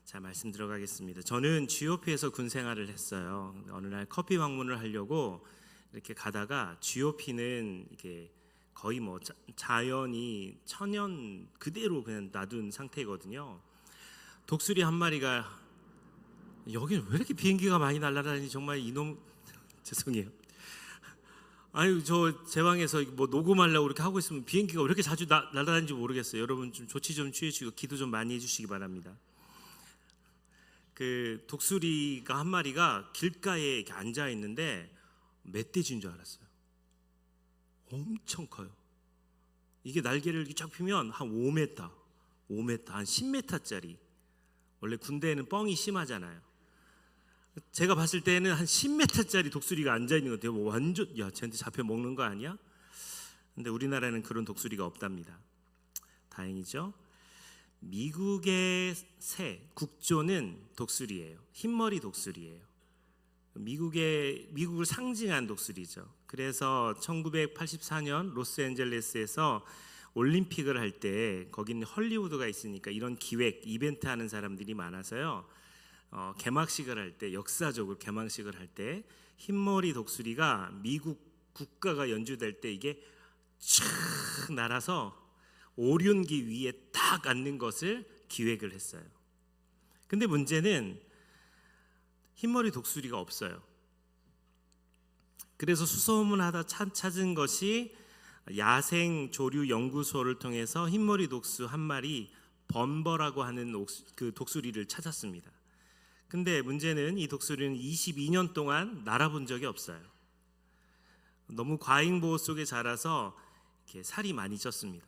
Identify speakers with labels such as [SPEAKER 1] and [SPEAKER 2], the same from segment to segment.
[SPEAKER 1] 자, 말씀 들어가겠습니다. 저는 GOP에서 군 생활을 했어요. 어느 날 커피 방문을 하려고 이렇게 가다가 GOP는 이게 거의 뭐 자연이 천연 그대로 그냥 놔둔 상태거든요. 독수리 한 마리가 여기는 왜 이렇게 비행기가 많이 날아다니니 정말 이놈 죄송해요. 아유 저 제 방에서 뭐 녹음하려고 이렇게 하고 있으면 비행기가 왜 이렇게 자주 날아다니는지 모르겠어요. 여러분 좀 조치 좀 취해주시고 기도 좀 많이 해주시기 바랍니다. 그 독수리가 한 마리가 길가에 이렇게 앉아 있는데 멧돼지인 줄 알았어요. 엄청 커요. 이게 날개를 이렇게 쫙 펴면 한 5m, 한 10m짜리. 원래 군대에는 뻥이 심하잖아요. 제가 봤을 때는 한 10m짜리 독수리가 앉아 있는 것 같아요. 뭐 완전 야, 쟤한테 잡혀 먹는 거 아니야? 근데 우리나라에는 그런 독수리가 없답니다. 다행이죠. 미국의 새 국조는 독수리예요. 흰머리 독수리예요. 미국을 상징한 독수리죠. 그래서 1984년 로스앤젤레스에서 올림픽을 할 때 거기는 헐리우드가 있으니까 이런 기획 이벤트 하는 사람들이 많아서요. 개막식을 할 때 역사적으로 개막식을 할 때 흰머리 독수리가 미국 국가가 연주될 때 이게 촥 날아서 오륜기 위에 딱 앉는 것을 기획을 했어요. 근데 문제는 흰머리 독수리가 없어요. 그래서 수소문하다 찾은 것이 야생 조류 연구소를 통해서 흰머리 독수 한 마리 범버라고 하는 그 독수리를 찾았습니다. 근데 문제는 이 독수리는 22년 동안 날아본 적이 없어요. 너무 과잉보호 속에 자라서 이렇게 살이 많이 쪘습니다.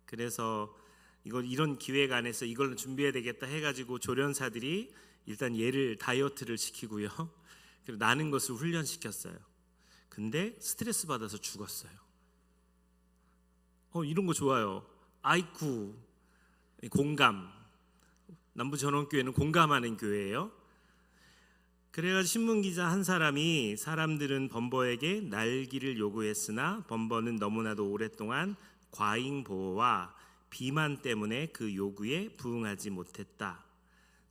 [SPEAKER 1] 그래서 이런 기획 안에서 이걸 준비해야 되겠다 해가지고 조련사들이 일단 얘를 다이어트를 시키고요. 그리고 나는 것을 훈련시켰어요. 근데 스트레스 받아서 죽었어요. 이런 거 좋아요. 아이쿠, 공감. 남부전원교회는 공감하는 교회예요. 그래가지고 신문기자 한 사람이 사람들은 범버에게 날기를 요구했으나 범버는 너무나도 오랫동안 과잉 보호와 비만 때문에 그 요구에 부응하지 못했다.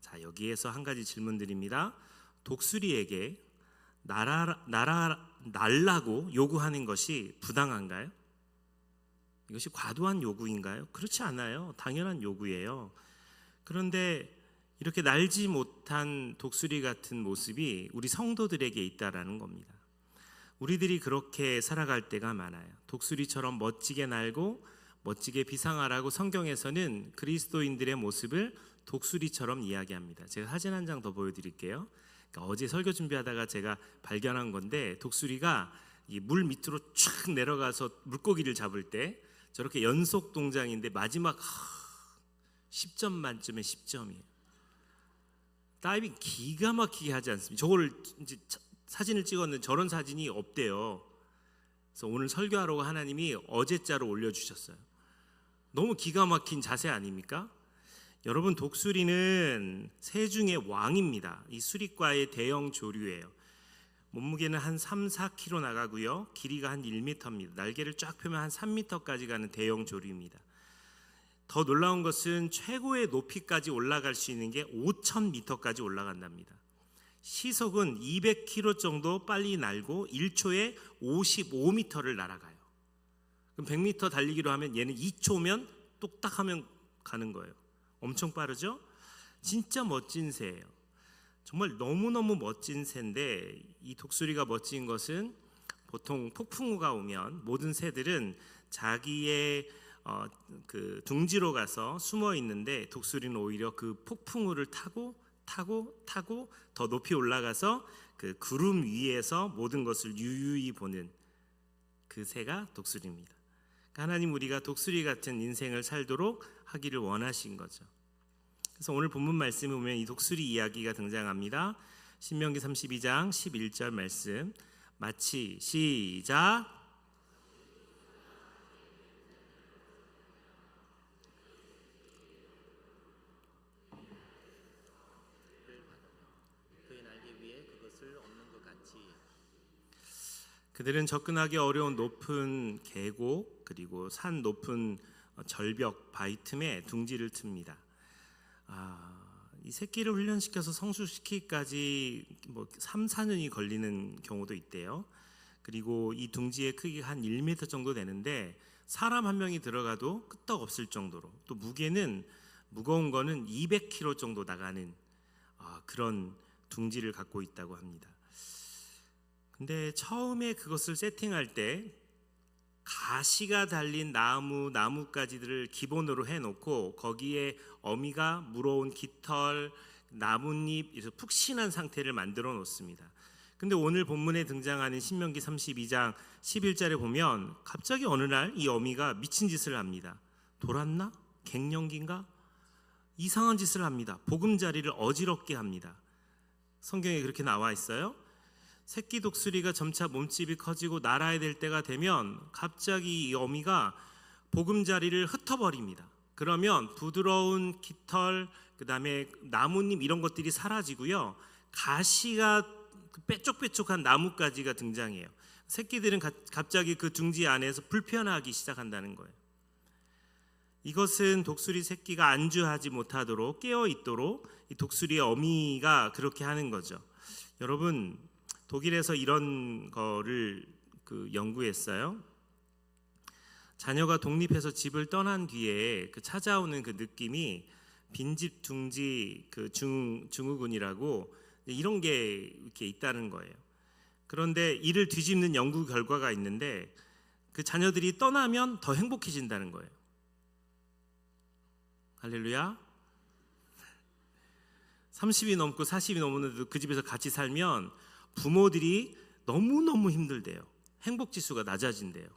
[SPEAKER 1] 자, 여기에서 한 가지 질문 드립니다. 독수리에게 날라고 요구하는 것이 부당한가요? 이것이 과도한 요구인가요? 그렇지 않아요. 당연한 요구예요. 그런데 이렇게 날지 못한 독수리 같은 모습이 우리 성도들에게 있다라는 겁니다. 우리들이 그렇게 살아갈 때가 많아요. 독수리처럼 멋지게 날고 멋지게 비상하라고 성경에서는 그리스도인들의 모습을 독수리처럼 이야기합니다. 제가 사진 한 장 더 보여드릴게요. 그러니까 어제 설교 준비하다가 제가 발견한 건데 독수리가 이 물 밑으로 쫙 내려가서 물고기를 잡을 때 저렇게 연속 동작인데 마지막 10점 만점에 10점이에요. 다이빙 기가 막히게 하지 않습니까? 저걸 이제 사진을 찍었는데 저런 사진이 없대요. 그래서 오늘 설교하라고 하나님이 어제자로 올려주셨어요. 너무 기가 막힌 자세 아닙니까? 여러분, 독수리는 새 중의 왕입니다. 이 수리과의 대형 조류예요. 몸무게는 한 3-4kg 나가고요. 길이가 한 1m입니다. 날개를 쫙 펴면 한 3m까지 가는 대형 조류입니다. 더 놀라운 것은 최고의 높이까지 올라갈 수 있는 게 5,000m까지 올라간답니다. 시속은 200km 정도 빨리 날고 1초에 55m를 날아가요. 그럼 100m 달리기로 하면 얘는 2초면 똑딱하면 가는 거예요. 엄청 빠르죠? 진짜 멋진 새예요. 정말 너무너무 멋진 새인데 이 독수리가 멋진 것은 보통 폭풍우가 오면 모든 새들은 자기의 그 둥지로 가서 숨어 있는데 독수리는 오히려 그 폭풍우를 타고 더 높이 올라가서 그 구름 위에서 모든 것을 유유히 보는 그 새가 독수리입니다. 하나님 우리가 독수리 같은 인생을 살도록 하기를 원하신 거죠. 그래서 오늘 본문 말씀에 보면 이 독수리 이야기가 등장합니다. 신명기 32장 11절 말씀 마치 시작. 그들은 접근하기 어려운 높은 계곡 그리고 산 높은 절벽 바위 틈에 둥지를 틉니다. 이 새끼를 훈련시켜서 성숙시키기까지 뭐 3, 4년이 걸리는 경우도 있대요. 그리고 이 둥지의 크기가 한 1m 정도 되는데 사람 한 명이 들어가도 끄떡 없을 정도로, 또 무게는 무거운 거는 200kg 정도 나가는 그런 둥지를 갖고 있다고 합니다. 근데 처음에 그것을 세팅할 때 가시가 달린 나뭇가지들을 기본으로 해놓고 거기에 어미가 물어온 깃털, 나뭇잎, 푹신한 상태를 만들어 놓습니다. 근데 오늘 본문에 등장하는 신명기 32장 11절에 보면 갑자기 어느 날 이 어미가 미친 짓을 합니다. 돌았나? 갱년기인가? 이상한 짓을 합니다. 보금자리를 어지럽게 합니다. 성경에 그렇게 나와 있어요. 새끼 독수리가 점차 몸집이 커지고 날아야 될 때가 되면 갑자기 이 어미가 보금자리를 흩어버립니다. 그러면 부드러운 깃털, 그 다음에 나뭇잎 이런 것들이 사라지고요, 가시가 빼쪽빼쪽한 나뭇가지가 등장해요. 새끼들은 갑자기 그 둥지 안에서 불편하기 시작한다는 거예요. 이것은 독수리 새끼가 안주하지 못하도록 깨어 있도록 이 독수리의 어미가 그렇게 하는 거죠. 여러분, 독일에서 이런 거를 연구했어요. 자녀가 독립해서 집을 떠난 뒤에 찾아오는 그 느낌이 빈집 둥지 증후군이라고 이런 게 이렇게 있다는 거예요. 그런데 이를 뒤집는 연구 결과가 있는데 그 자녀들이 떠나면 더 행복해진다는 거예요. 할렐루야. 30이 넘고 40이 넘었는데도 그 집에서 같이 살면 부모들이 너무너무 힘들대요. 행복지수가 낮아진대요.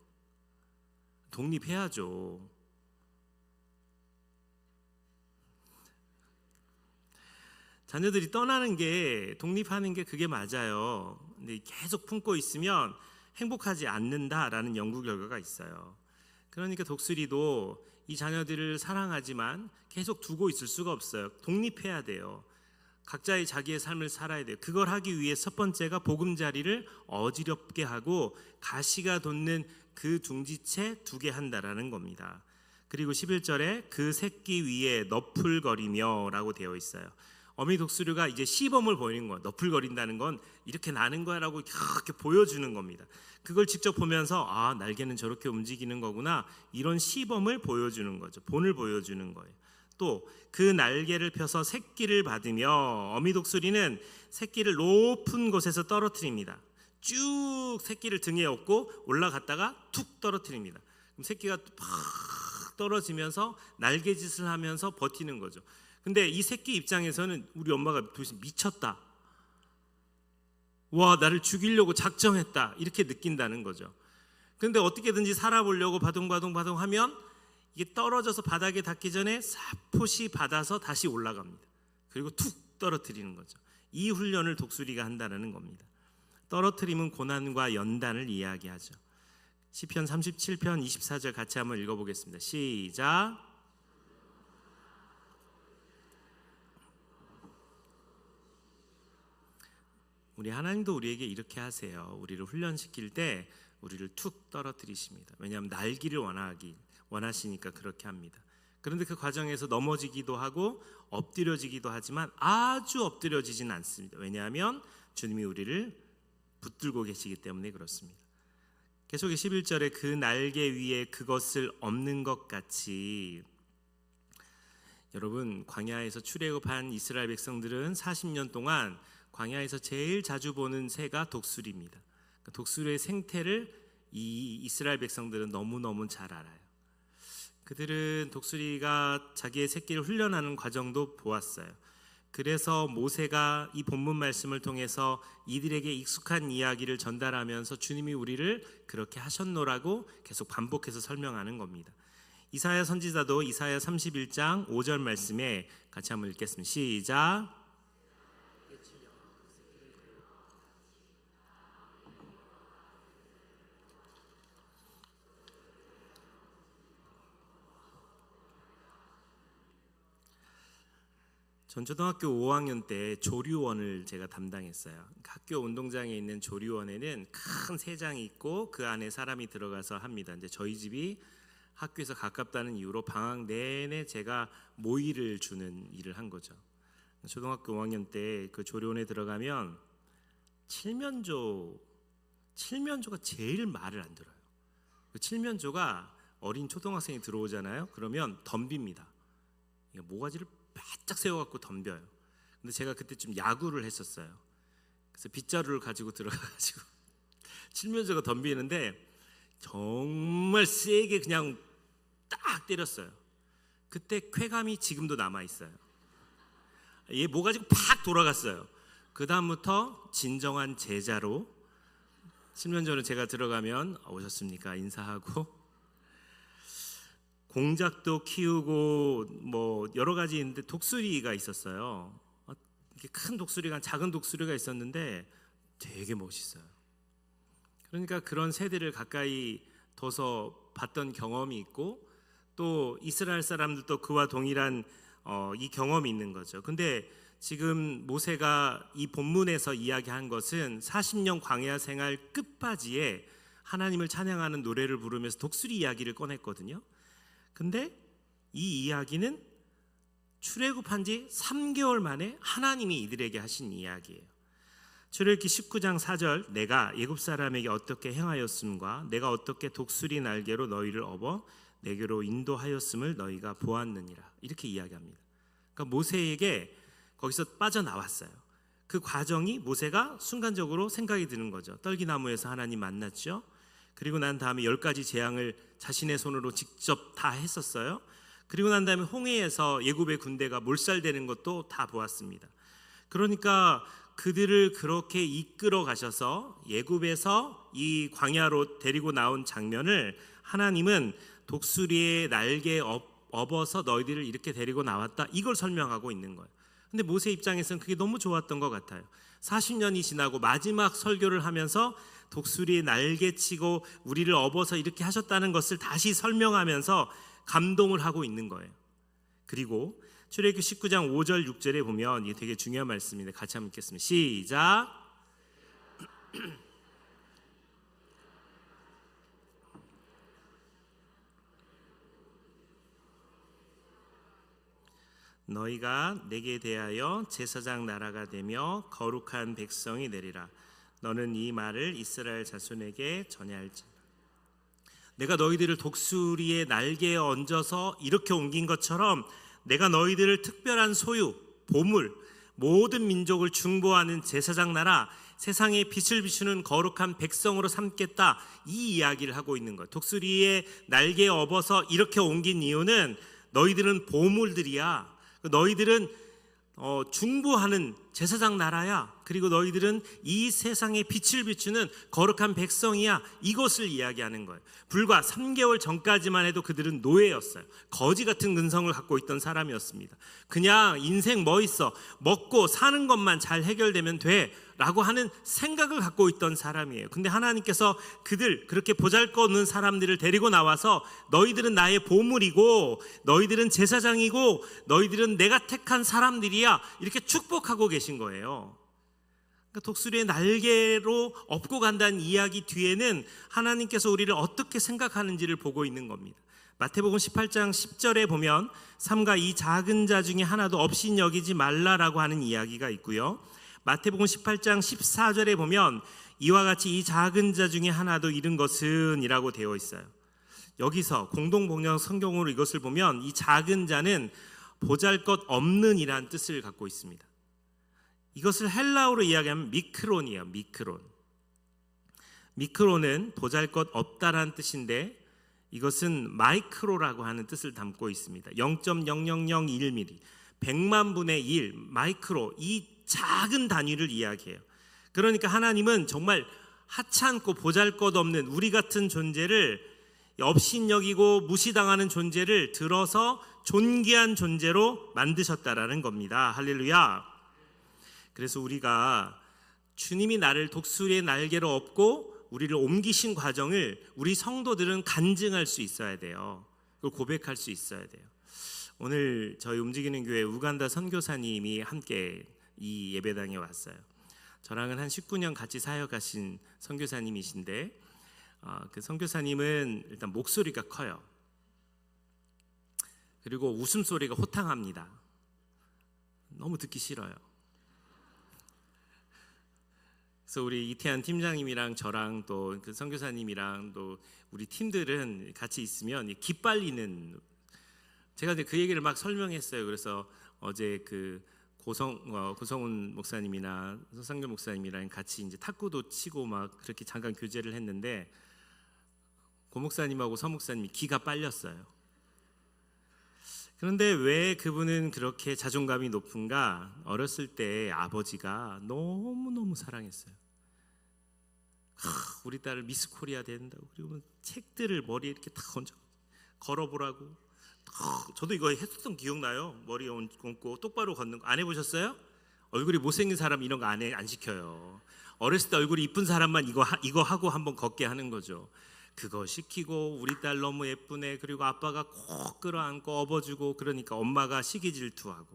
[SPEAKER 1] 독립해야죠. 자녀들이 떠나는 게, 독립하는 게 그게 맞아요. 근데 계속 품고 있으면 행복하지 않는다라는 연구 결과가 있어요. 그러니까 독수리도 이 자녀들을 사랑하지만 계속 두고 있을 수가 없어요. 독립해야 돼요. 각자의 자기의 삶을 살아야 돼요. 그걸 하기 위해 첫 번째가 보금자리를 어지럽게 하고 가시가 돋는 그 둥지채 두게 한다라는 겁니다. 그리고 11절에 그 새끼 위에 너풀거리며 라고 되어 있어요. 어미 독수리가 이제 시범을 보이는 거예요. 너풀거린다는 건 이렇게 나는 거야 라고 이렇게 보여주는 겁니다. 그걸 직접 보면서 날개는 저렇게 움직이는 거구나, 이런 시범을 보여주는 거죠. 본을 보여주는 거예요. 또 그 날개를 펴서 새끼를 받으며 어미 독수리는 새끼를 높은 곳에서 떨어뜨립니다. 쭉 새끼를 등에 업고 올라갔다가 툭 떨어뜨립니다. 그럼 새끼가 팍 떨어지면서 날개짓을 하면서 버티는 거죠. 근데 이 새끼 입장에서는 우리 엄마가 도대체 미쳤다, 와 나를 죽이려고 작정했다, 이렇게 느낀다는 거죠. 근데 어떻게든지 살아보려고 바둥바둥 하면 이게 떨어져서 바닥에 닿기 전에 사포시 받아서 다시 올라갑니다. 그리고 툭 떨어뜨리는 거죠. 이 훈련을 독수리가 한다는 겁니다. 떨어뜨림은 고난과 연단을 이야기하죠. 시편 37편 24절 같이 한번 읽어보겠습니다. 시작. 우리 하나님도 우리에게 이렇게 하세요. 우리를 훈련시킬 때 우리를 툭 떨어뜨리십니다. 왜냐하면 날기를 원하시니까 그렇게 합니다. 그런데 그 과정에서 넘어지기도 하고 엎드려지기도 하지만 아주 엎드려지진 않습니다. 왜냐하면 주님이 우리를 붙들고 계시기 때문에 그렇습니다. 계속해 11절에 그 날개 위에 그것을 엎는 것 같이, 여러분 광야에서 출애굽한 이스라엘 백성들은 40년 동안 광야에서 제일 자주 보는 새가 독수리입니다. 독수리의 생태를 이 이스라엘 백성들은 너무너무 잘 알아요. 그들은 독수리가 자기의 새끼를 훈련하는 과정도 보았어요. 그래서 모세가 이 본문 말씀을 통해서 이들에게 익숙한 이야기를 전달하면서 주님이 우리를 그렇게 하셨노라고 계속 반복해서 설명하는 겁니다. 이사야 선지자도 이사야 31장 5절 말씀에 같이 한번 읽겠습니다. 시작. 전 초등학교 5학년 때 조류원을 제가 담당했어요. 학교 운동장에 있는 조류원에는 큰 새장이 있고 그 안에 사람이 들어가서 합니다. 이제 저희 집이 학교에서 가깝다는 이유로 방학 내내 제가 모이를 주는 일을 한 거죠. 초등학교 5학년 때 그 조리원에 들어가면 칠면조가 제일 말을 안 들어요. 그 칠면조가 어린 초등학생이 들어오잖아요. 그러면 덤빕니다. 모가지를 바짝 세워갖고 덤벼요. 근데 제가 그때쯤 야구를 했었어요. 그래서 빗자루를 가지고 들어가가지고 칠면조가 덤비는데 정말 세게 그냥 딱 때렸어요. 그때 쾌감이 지금도 남아있어요. 얘 모가지가 팍 돌아갔어요. 그 다음부터 진정한 제자로 칠면조는 제가 들어가면 오셨습니까? 인사하고 공작도 키우고 뭐 여러 가지 있는데 독수리가 있었어요. 이렇게 큰 독수리가 작은 독수리가 있었는데 되게 멋있어요. 그러니까 그런 새들을 가까이 둬서 봤던 경험이 있고 또 이스라엘 사람들도 그와 동일한 이 경험이 있는 거죠. 근데 지금 모세가 이 본문에서 이야기한 것은 40년 광야 생활 끝바지에 하나님을 찬양하는 노래를 부르면서 독수리 이야기를 꺼냈거든요. 근데 이 이야기는 출애굽한 지 3개월 만에 하나님이 이들에게 하신 이야기예요. 출애굽기 19장 4절 내가 애굽 사람에게 어떻게 행하였음과 내가 어떻게 독수리 날개로 너희를 업어 내게로 인도하였음을 너희가 보았느니라 이렇게 이야기합니다. 그러니까 모세에게 거기서 빠져나왔어요. 그 과정이 모세가 순간적으로 생각이 드는 거죠. 떨기나무에서 하나님 만났죠. 그리고 난 다음에 10가지 재앙을 자신의 손으로 직접 다 했었어요. 그리고 난 다음에 홍해에서 애굽의 군대가 몰살되는 것도 다 보았습니다. 그러니까 그들을 그렇게 이끌어 가셔서 애굽에서 이 광야로 데리고 나온 장면을 하나님은 독수리의 날개에 업어서 너희들을 이렇게 데리고 나왔다 이걸 설명하고 있는 거예요. 근데 모세 입장에서는 그게 너무 좋았던 것 같아요. 40년이 지나고 마지막 설교를 하면서 독수리의 날개치고 우리를 업어서 이렇게 하셨다는 것을 다시 설명하면서 감동을 하고 있는 거예요. 그리고 출애굽기 19장 5절 6절에 보면 이게 되게 중요한 말씀인데 같이 한번 읽겠습니다. 시작. 너희가 내게 대하여 제사장 나라가 되며 거룩한 백성이 되리라. 너는 이 말을 이스라엘 자손에게 전해할지니라. 내가 너희들을 독수리의 날개에 얹어서 이렇게 옮긴 것처럼 내가 너희들을 특별한 소유, 보물, 모든 민족을 중보하는 제사장 나라, 세상에 빛을 비추는 거룩한 백성으로 삼겠다 이 이야기를 하고 있는 거예요. 독수리의 날개에 업어서 이렇게 옮긴 이유는 너희들은 보물들이야. 너희들은 중보하는 제사장 나라야. 그리고 너희들은 이 세상에 빛을 비추는 거룩한 백성이야. 이것을 이야기하는 거예요. 불과 3개월 전까지만 해도 그들은 노예였어요. 거지 같은 근성을 갖고 있던 사람이었습니다. 그냥 인생 뭐 있어? 먹고 사는 것만 잘 해결되면 돼 라고 하는 생각을 갖고 있던 사람이에요. 근데 하나님께서 그들 그렇게 보잘것없는 사람들을 데리고 나와서 너희들은 나의 보물이고 너희들은 제사장이고 너희들은 내가 택한 사람들이야 이렇게 축복하고 계신 거예요. 그러니까 독수리의 날개로 업고 간다는 이야기 뒤에는 하나님께서 우리를 어떻게 생각하는지를 보고 있는 겁니다. 마태복음 18장 10절에 보면 삼가 이 작은 자 중에 하나도 없인 여기지 말라라고 하는 이야기가 있고요. 마태복음 18장 14절에 보면 이와 같이 이 작은 자 중에 하나도 잃은 것은 이라고 되어 있어요. 여기서 공동번역 성경으로 이것을 보면 이 작은 자는 보잘것 없는 이라는 뜻을 갖고 있습니다. 이것을 헬라어로 이야기하면 미크론이에요. 미크론은 보잘것 없다라는 뜻인데 이것은 마이크로라고 하는 뜻을 담고 있습니다. 0.0001mm 100만 분의 1 마이크로 이 작은 단위를 이야기해요. 그러니까 하나님은 정말 하찮고 보잘것없는 우리 같은 존재를 업신여기고 무시당하는 존재를 들어서 존귀한 존재로 만드셨다라는 겁니다. 할렐루야. 그래서 우리가 주님이 나를 독수리의 날개로 업고 우리를 옮기신 과정을 우리 성도들은 간증할 수 있어야 돼요. 그걸 고백할 수 있어야 돼요. 오늘 저희 움직이는 교회 우간다 선교사님이 함께 이 예배당에 왔어요. 저랑은 한 19년 같이 사역하신 선교사님이신데 그 선교사님은 일단 목소리가 커요. 그리고 웃음소리가 호탕합니다. 너무 듣기 싫어요. 그래서 우리 이태한 팀장님이랑 저랑 또 그 선교사님이랑 또 우리 팀들은 같이 있으면 기빨리는, 제가 이제 그 얘기를 막 설명했어요. 그래서 어제 그 고성훈 목사님이나 서상교 목사님이랑 같이 이제 탁구도 치고 막 그렇게 잠깐 교제를 했는데 고 목사님하고 서 목사님이 기가 빨렸어요. 그런데 왜 그분은 그렇게 자존감이 높은가? 어렸을 때 아버지가 너무너무 사랑했어요. 우리 딸을 미스 코리아 된다고, 그리고 책들을 머리에 이렇게 탁 얹어 걸어보라고. 저도 이거 했었던 기억나요. 머리 얹고 똑바로 걷는 거 안 해보셨어요? 얼굴이 못생긴 사람 이런 거 안 시켜요. 어렸을 때 얼굴이 이쁜 사람만 이거 하고 한번 걷게 하는 거죠. 그거 시키고 우리 딸 너무 예쁘네, 그리고 아빠가 꼭 끌어안고 업어주고, 그러니까 엄마가 시기 질투하고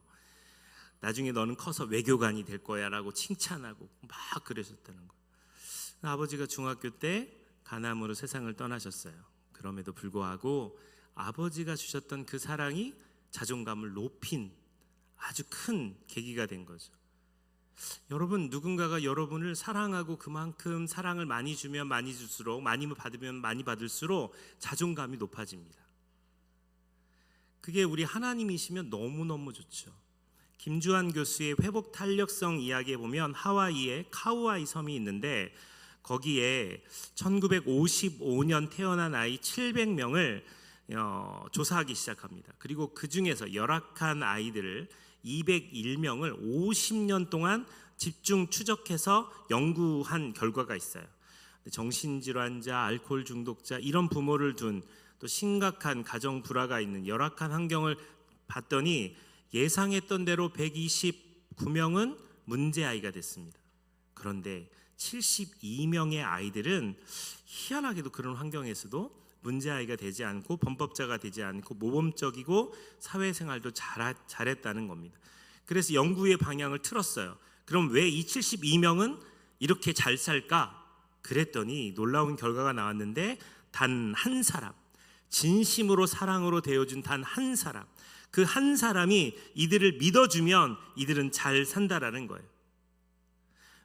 [SPEAKER 1] 나중에 너는 커서 외교관이 될 거야 라고 칭찬하고 막 그러셨다는 거예요. 아버지가 중학교 때 간암으로 세상을 떠나셨어요. 그럼에도 불구하고 아버지가 주셨던 그 사랑이 자존감을 높인 아주 큰 계기가 된 거죠. 여러분, 누군가가 여러분을 사랑하고 그만큼 사랑을 많이 주면 많이 줄수록, 많이 받으면 많이 받을수록 자존감이 높아집니다. 그게 우리 하나님이시면 너무너무 좋죠. 김주환 교수의 회복 탄력성 이야기에 보면 하와이에 카우아이 섬이 있는데 거기에 1955년 태어난 아이 700명을 조사하기 시작합니다. 그리고 그 중에서 열악한 아이들을 201명을 50년 동안 집중 추적해서 연구한 결과가 있어요. 정신질환자, 알코올 중독자, 이런 부모를 둔 또 심각한 가정 불화가 있는 열악한 환경을 봤더니 예상했던 대로 129명은 문제 아이가 됐습니다. 그런데 72명의 아이들은 희한하게도 그런 환경에서도 문제 아이가 되지 않고 범법자가 되지 않고 모범적이고 사회생활도 잘했다는 겁니다. 그래서 연구의 방향을 틀었어요. 그럼 왜 이 72명은 이렇게 잘 살까? 그랬더니 놀라운 결과가 나왔는데 단 한 사람, 진심으로 사랑으로 대해준 단 한 사람, 그 한 사람이 이들을 믿어주면 이들은 잘 산다라는 거예요.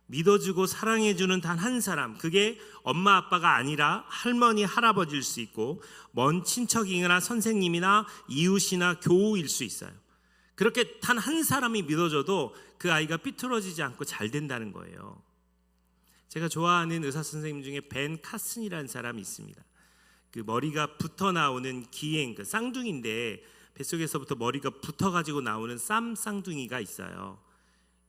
[SPEAKER 1] 믿어주고 사랑해주는 단 한 사람, 그게 엄마 아빠가 아니라 할머니 할아버지일 수 있고 먼 친척이나 선생님이나 이웃이나 교우일 수 있어요. 그렇게 단 한 사람이 믿어줘도 그 아이가 삐뚤어지지 않고 잘 된다는 거예요. 제가 좋아하는 의사 선생님 중에 벤 카슨이라는 사람이 있습니다. 그 머리가 붙어 나오는 기행, 그 쌍둥이인데 뱃속에서부터 머리가 붙어가지고 나오는 쌈쌍둥이가 있어요.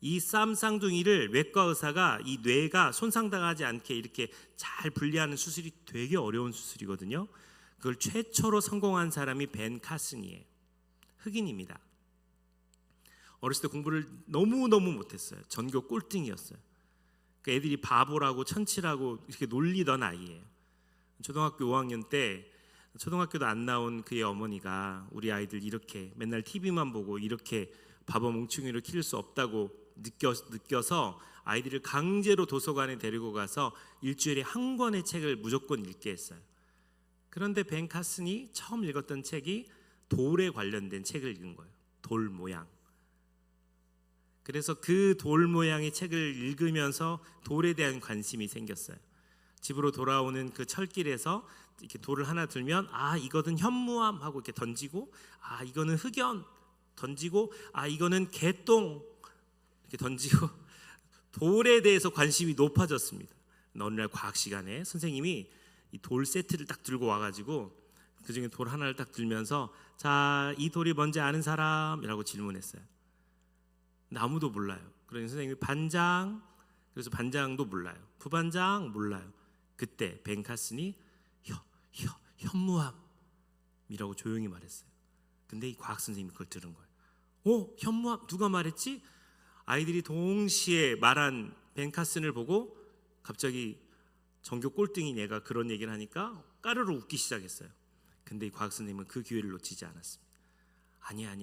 [SPEAKER 1] 이 쌈쌍둥이를 외과 의사가 이 뇌가 손상당하지 않게 이렇게 잘 분리하는 수술이 되게 어려운 수술이거든요. 그걸 최초로 성공한 사람이 벤 카슨이에요. 흑인입니다. 어렸을 때 공부를 너무너무 못했어요. 전교 꼴등이었어요. 그러니까 애들이 바보라고 천치라고 이렇게 놀리던 아이예요. 초등학교 5학년 때 초등학교도 안 나온 그의 어머니가 우리 아이들 이렇게 맨날 TV만 보고 이렇게 바보 멍충이로 키울 수 없다고 느껴서 아이들을 강제로 도서관에 데리고 가서 일주일에 한 권의 책을 무조건 읽게 했어요. 그런데 벤 카슨이 처음 읽었던 책이 돌에 관련된 책을 읽은 거예요. 돌 모양. 그래서 그 돌 모양의 책을 읽으면서 돌에 대한 관심이 생겼어요. 집으로 돌아오는 그 철길에서 이렇게 돌을 하나 들면 이거는 현무암 하고 이렇게 던지고, 이거는 흑연 던지고, 이거는 개똥 이렇게 던지고, 돌에 대해서 관심이 높아졌습니다. 어느 날 과학 시간에 선생님이 이 돌 세트를 딱 들고 와가지고 그 중에 돌 하나를 딱 들면서 자, 이 돌이 뭔지 아는 사람이라고 질문했어요. 근데 아무도 몰라요. 그러니 선생님이 반장, 그래서 반장도 몰라요. 부반장 몰라요. 그때 벤 카슨이 현무암이라고 조용히 말했어요. 근데 이 과학 선생님이 그걸 들은 거예요. 현무암 누가 말했지? 아이들이 동시에 말한 벤 카슨을 보고 갑자기 전교 꼴등인 얘가 그런 얘기를 하니까 까르르 웃기 시작했어요. 근데 이 과학 선생님은 그 기회를 놓치지 않았습니다. 아니야,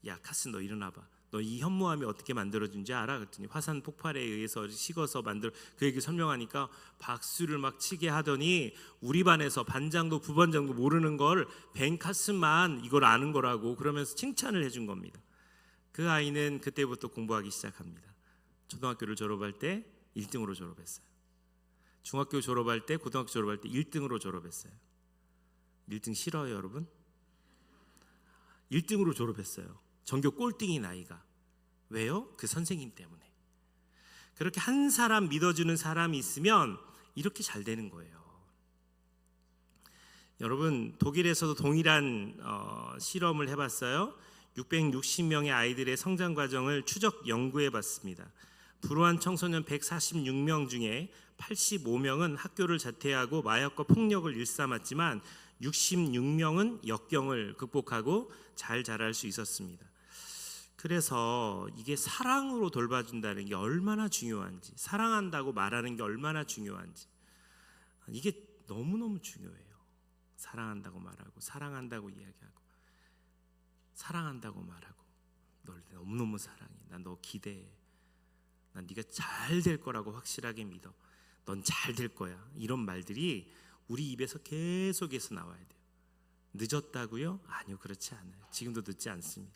[SPEAKER 1] 야 카슨 너 일어나봐. 너 이 현무암이 어떻게 만들어진지 알아? 그랬더니 화산 폭발에 의해서 식어서 그 얘기 설명하니까 박수를 막 치게 하더니 우리 반에서 반장도 부반장도 모르는 걸 벤 카슨만 이걸 아는 거라고 그러면서 칭찬을 해준 겁니다. 그 아이는 그때부터 공부하기 시작합니다. 초등학교를 졸업할 때 1등으로 졸업했어요. 중학교 졸업할 때, 고등학교 졸업할 때 1등으로 졸업했어요. 1등 싫어요, 여러분? 1등으로 졸업했어요. 전교 꼴등인 아이가. 왜요? 그 선생님 때문에. 그렇게 한 사람 믿어주는 사람이 있으면 이렇게 잘 되는 거예요. 여러분, 독일에서도 동일한 실험을 해봤어요. 660명의 아이들의 성장 과정을 추적 연구해봤습니다. 불우한 청소년 146명 중에 85명은 학교를 자퇴하고 마약과 폭력을 일삼았지만 66명은 역경을 극복하고 잘 자랄 수 있었습니다. 그래서 이게 사랑으로 돌봐준다는 게 얼마나 중요한지, 사랑한다고 말하는 게 얼마나 중요한지, 이게 너무너무 중요해요. 사랑한다고 말하고, 사랑한다고 이야기하고, 사랑한다고 말하고, 널 너무너무 사랑해, 난 너 기대해, 난 네가 잘 될 거라고 확실하게 믿어, 넌 잘 될 거야, 이런 말들이 우리 입에서 계속해서 나와야 돼요. 늦었다고요? 아니요, 그렇지 않아요. 지금도 늦지 않습니다.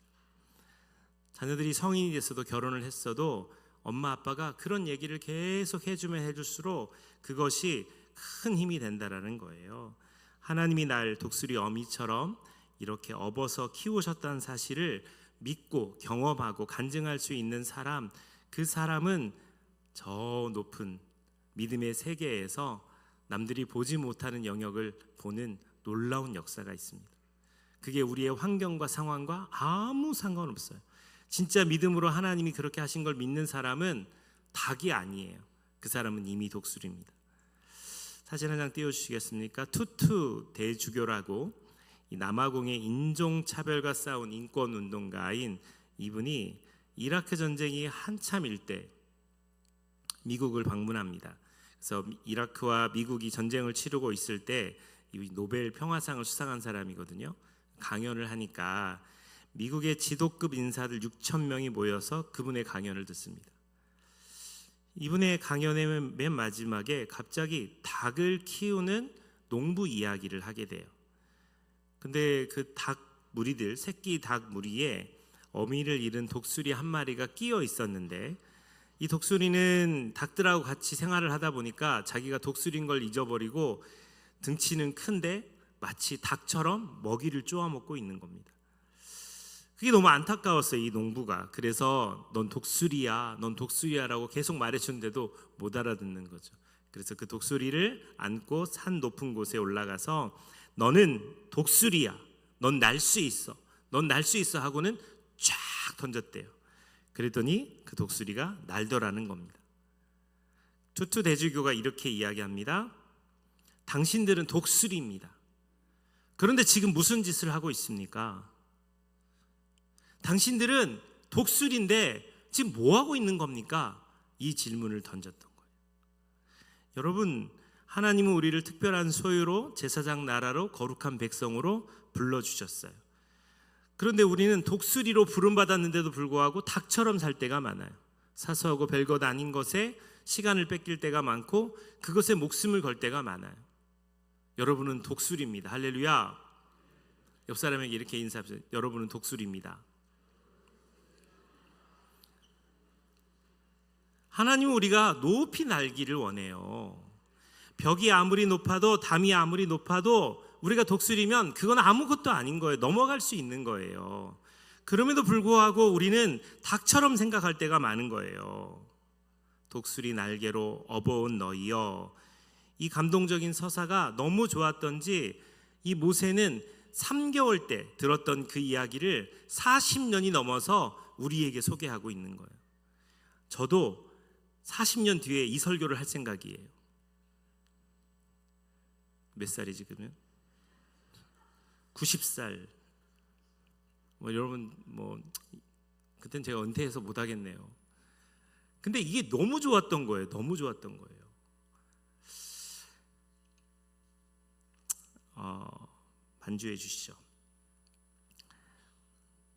[SPEAKER 1] 자녀들이 성인이 됐어도 결혼을 했어도 엄마 아빠가 그런 얘기를 계속 해주면 해줄수록 그것이 큰 힘이 된다라는 거예요. 하나님이 날 독수리 어미처럼 이렇게 업어서 키우셨다는 사실을 믿고 경험하고 간증할 수 있는 사람, 그 사람은 저 높은 믿음의 세계에서 남들이 보지 못하는 영역을 보는 놀라운 역사가 있습니다. 그게 우리의 환경과 상황과 아무 상관없어요. 진짜 믿음으로 하나님이 그렇게 하신 걸 믿는 사람은 닭이 아니에요. 그 사람은 이미 독수리입니다. 사진 한 장 띄워주시겠습니까? 투투 대주교라고 이 남아공의 인종차별과 싸운 인권운동가인 이분이 이라크 전쟁이 한참일 때 미국을 방문합니다. 그래서 이라크와 미국이 전쟁을 치르고 있을 때 노벨 평화상을 수상한 사람이거든요. 강연을 하니까 미국의 지도급 인사들 6,000명이 모여서 그분의 강연을 듣습니다. 이분의 강연의 맨 마지막에 갑자기 닭을 키우는 농부 이야기를 하게 돼요. 근데 그 닭 무리들, 새끼 닭 무리에 어미를 잃은 독수리 한 마리가 끼어 있었는데, 이 독수리는 닭들하고 같이 생활을 하다 보니까 자기가 독수리인 걸 잊어버리고 등치는 큰데 마치 닭처럼 먹이를 쪼아 먹고 있는 겁니다. 그게 너무 안타까웠어요, 이 농부가. 그래서 넌 독수리야, 넌 독수리야라고 계속 말해주는데도 못 알아듣는 거죠. 그래서 그 독수리를 안고 산 높은 곳에 올라가서 너는 독수리야, 넌 날 수 있어, 넌 날 수 있어 하고는 쫙 던졌대요. 그랬더니 그 독수리가 날더라는 겁니다. 투투 대주교가 이렇게 이야기합니다. 당신들은 독수리입니다. 그런데 지금 무슨 짓을 하고 있습니까? 당신들은 독수리인데 지금 뭐 하고 있는 겁니까? 이 질문을 던졌던 거예요. 여러분, 하나님은 우리를 특별한 소유로, 제사장 나라로, 거룩한 백성으로 불러주셨어요. 그런데 우리는 독수리로 부름받았는데도 불구하고 닭처럼 살 때가 많아요. 사소하고 별것 아닌 것에 시간을 뺏길 때가 많고 그것에 목숨을 걸 때가 많아요. 여러분은 독수리입니다. 할렐루야. 옆 사람에게 이렇게 인사하세요. 여러분은 독수리입니다. 하나님은 우리가 높이 날기를 원해요. 벽이 아무리 높아도, 담이 아무리 높아도 우리가 독수리면 그건 아무것도 아닌 거예요. 넘어갈 수 있는 거예요. 그럼에도 불구하고 우리는 닭처럼 생각할 때가 많은 거예요. 독수리 날개로 업어온 너희여. 이 감동적인 서사가 너무 좋았던지 이 모세는 3개월 때 들었던 그 이야기를 40년이 넘어서 우리에게 소개하고 있는 거예요. 저도 40년 뒤에 이 설교를 할 생각이에요. 몇 살이지 그러면? 90살. 여러분 그땐 제가 은퇴해서 못 하겠네요. 근데 이게 너무 좋았던 거예요. 너무 좋았던 거예요. 반주해 주시죠.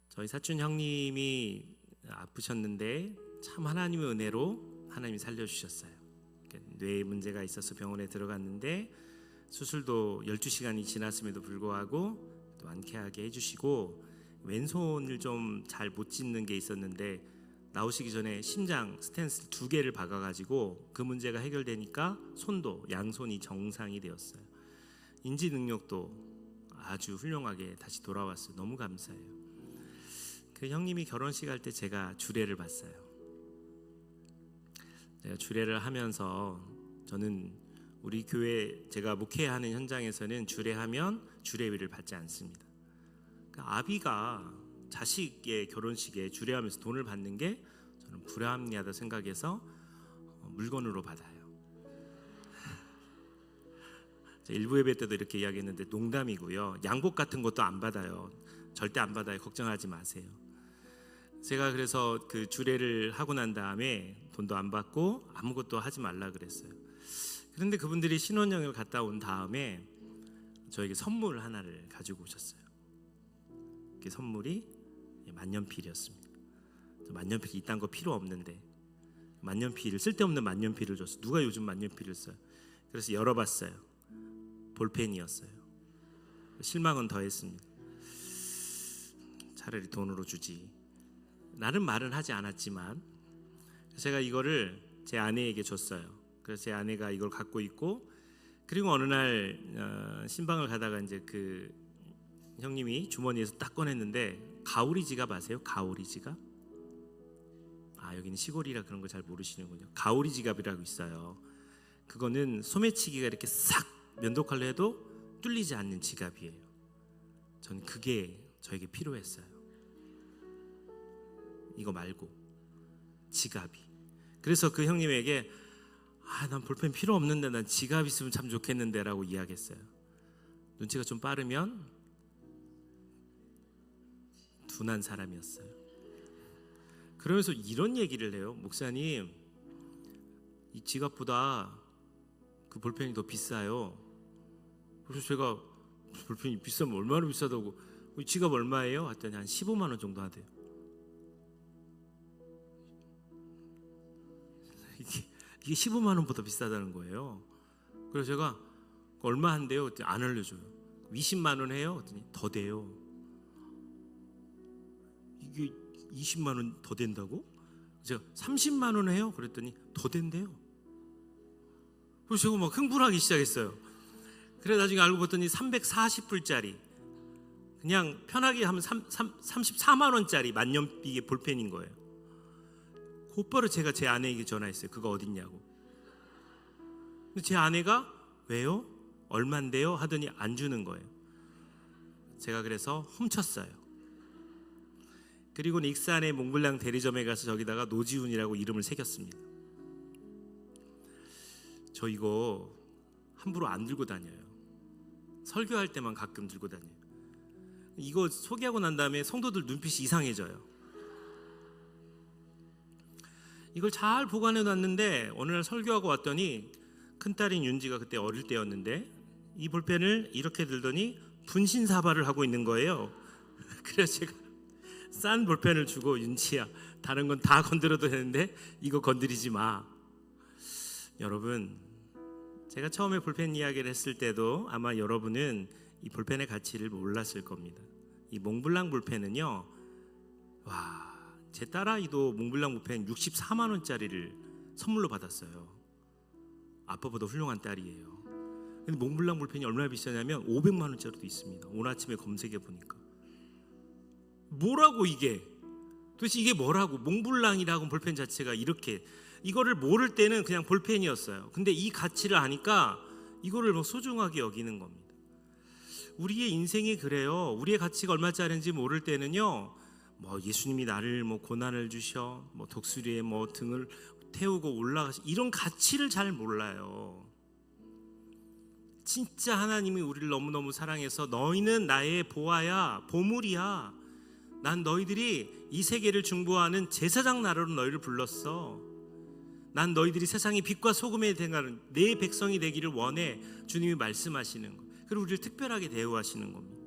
[SPEAKER 1] 저희 사촌 형님이 아프셨는데 참 하나님의 은혜로 하나님이 살려주셨어요. 뇌에 문제가 있어서 병원에 들어갔는데 수술도 12시간이 지났음에도 불구하고 또 완쾌하게 해주시고 왼손을 좀 잘 못 짚는 게 있었는데 나오시기 전에 심장 스탠스 2개를 박아가지고 그 문제가 해결되니까 손도 양손이 정상이 되었어요. 인지 능력도 아주 훌륭하게 다시 돌아왔어요. 너무 감사해요. 그 형님이 결혼식 할 때 제가 주례를 봤어요. 제가 주례를 하면서 저는 우리 교회 제가 목회하는 현장에서는 주례하면 주례비를 받지 않습니다. 그러니까 아비가 자식의 결혼식에 주례하면서 돈을 받는 게 저는 불합리하다 생각해서 물건으로 받아요. 일부 예배 때도 이렇게 이야기했는데 농담이고요. 양복 같은 것도 안 받아요. 절대 안 받아요. 걱정하지 마세요. 제가 그래서 그 주례를 하고 난 다음에 돈도 안 받고 아무것도 하지 말라 그랬어요. 그런데 그분들이 신혼여행을 갔다 온 다음에 저에게 선물 하나를 가지고 오셨어요. 그 선물이 만년필이었습니다. 만년필 이딴 거 필요 없는데 만년필을 쓸데없는 만년필을 줬어요. 누가 요즘 만년필을 써요? 그래서 열어봤어요. 볼펜이었어요. 실망은 더했습니다. 차라리 돈으로 주지. 나는 말은 하지 않았지만 제가 이거를 제 아내에게 줬어요. 그래서 제 아내가 이걸 갖고 있고 그리고 어느 날 신방을 가다가 이제 그 형님이 주머니에서 딱 꺼냈는데 가오리 지갑 아세요? 가오리 지갑? 아 여기는 시골이라 그런 거 잘 모르시는군요. 가오리 지갑이라고 있어요. 그거는 소매치기가 이렇게 싹 면도칼로 해도 뚫리지 않는 지갑이에요. 전 그게 저에게 필요했어요. 이거 말고 지갑이. 그래서 그 형님에게 난 볼펜 필요 없는데 난 지갑 있으면 참 좋겠는데 라고 이야기했어요. 눈치가 좀 빠르면 둔한 사람이었어요. 그러면서 이런 얘기를 해요. 목사님 이 지갑보다 그 볼펜이 더 비싸요. 그래서 제가 볼펜이 비싸면 얼마나 비싸다고 이 지갑 얼마예요? 했더니 한 15만 원 정도 하대요. 이게 15만 원보다 비싸다는 거예요. 그래서 제가 얼마 한대요? 그랬더니 안 알려줘요. 20만 원 해요? 그랬더니 더 돼요. 이게 20만 원 더 된다고? 제가 30만 원 해요? 그랬더니 더 된대요. 그래서 제가 막 흥분하기 시작했어요. 그래 나중에 알고 봤더니 340불짜리 그냥 편하게 하면 34만 원짜리 만년필 볼펜인 거예요. 곧바로 제가 제 아내에게 전화했어요. 그거 어딨냐고. 근데 제 아내가 왜요? 얼만데요? 하더니 안 주는 거예요. 제가 그래서 훔쳤어요. 그리고 익산의 몽블랑 대리점에 가서 저기다가 노지훈이라고 이름을 새겼습니다. 저 이거 함부로 안 들고 다녀요. 설교할 때만 가끔 들고 다녀요. 이거 소개하고 난 다음에 성도들 눈빛이 이상해져요. 이걸 잘 보관해 놨는데 어느 날 설교하고 왔더니 큰딸인 윤지가 그때 어릴 때였는데 이 볼펜을 이렇게 들더니 분신사발을 하고 있는 거예요. 그래서 제가 싼 볼펜을 주고 윤지야 다른 건 다 건드려도 되는데 이거 건드리지 마. 여러분 제가 처음에 볼펜 이야기를 했을 때도 아마 여러분은 이 볼펜의 가치를 몰랐을 겁니다. 이 몽블랑 볼펜은요 제 딸아이도 몽블랑 볼펜 64만 원짜리를 선물로 받았어요. 아빠보다 훌륭한 딸이에요. 근데 몽블랑 볼펜이 얼마나 비싸냐면 500만 원짜리도 있습니다. 오늘 아침에 검색해 보니까 뭐라고 이게 도대체 이게 뭐라고 몽블랑이라고 볼펜 자체가 이렇게 이거를 모를 때는 그냥 볼펜이었어요. 근데 이 가치를 아니까 이거를 뭐 소중하게 여기는 겁니다. 우리의 인생이 그래요. 우리의 가치가 얼마짜리인지 모를 때는요 뭐 예수님이 나를 뭐 고난을 주셔 뭐 독수리에 뭐 등을 태우고 올라가시 이런 가치를 잘 몰라요. 진짜 하나님이 우리를 너무너무 사랑해서 너희는 나의 보아야 보물이야. 난 너희들이 이 세계를 중보하는 제사장 나라로 너희를 불렀어. 난 너희들이 세상의 빛과 소금에 대한 내 백성이 되기를 원해. 주님이 말씀하시는 거. 그리고 우리를 특별하게 대우하시는 겁니다.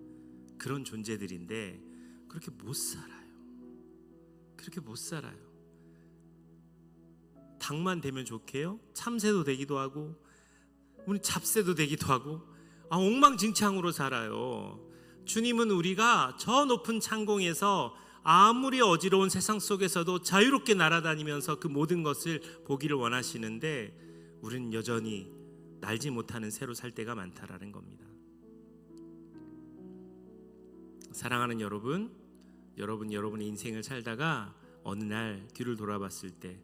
[SPEAKER 1] 그런 존재들인데 그렇게 못 살아요. 그렇게 못 살아요. 당만 되면 좋게요. 참새도 되기도 하고 우리 잡새도 되기도 하고 엉망진창으로 살아요. 주님은 우리가 저 높은 창공에서 아무리 어지러운 세상 속에서도 자유롭게 날아다니면서 그 모든 것을 보기를 원하시는데 우리는 여전히 날지 못하는 새로 살 때가 많다라는 겁니다. 사랑하는 여러분의 인생을 살다가 어느 날 뒤를 돌아봤을 때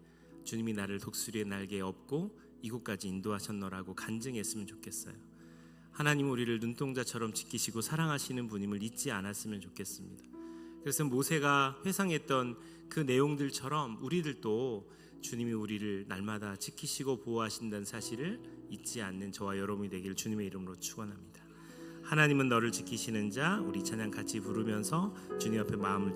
[SPEAKER 1] 주님이 나를 독수리의 날개에 업고 이곳까지 인도하셨노라고 간증했으면 좋겠어요. 하나님 우리를 눈동자처럼 지키시고 사랑하시는 분임을 잊지 않았으면 좋겠습니다. 그래서 모세가 회상했던 그 내용들처럼 우리들도 주님이 우리를 날마다 지키시고 보호하신다는 사실을 잊지 않는 저와 여러분이 되기를 주님의 이름으로 축원합니다. 하나님은 너를 지키시는 자, 우리 찬양 같이 부르면서 주님 앞에 마음을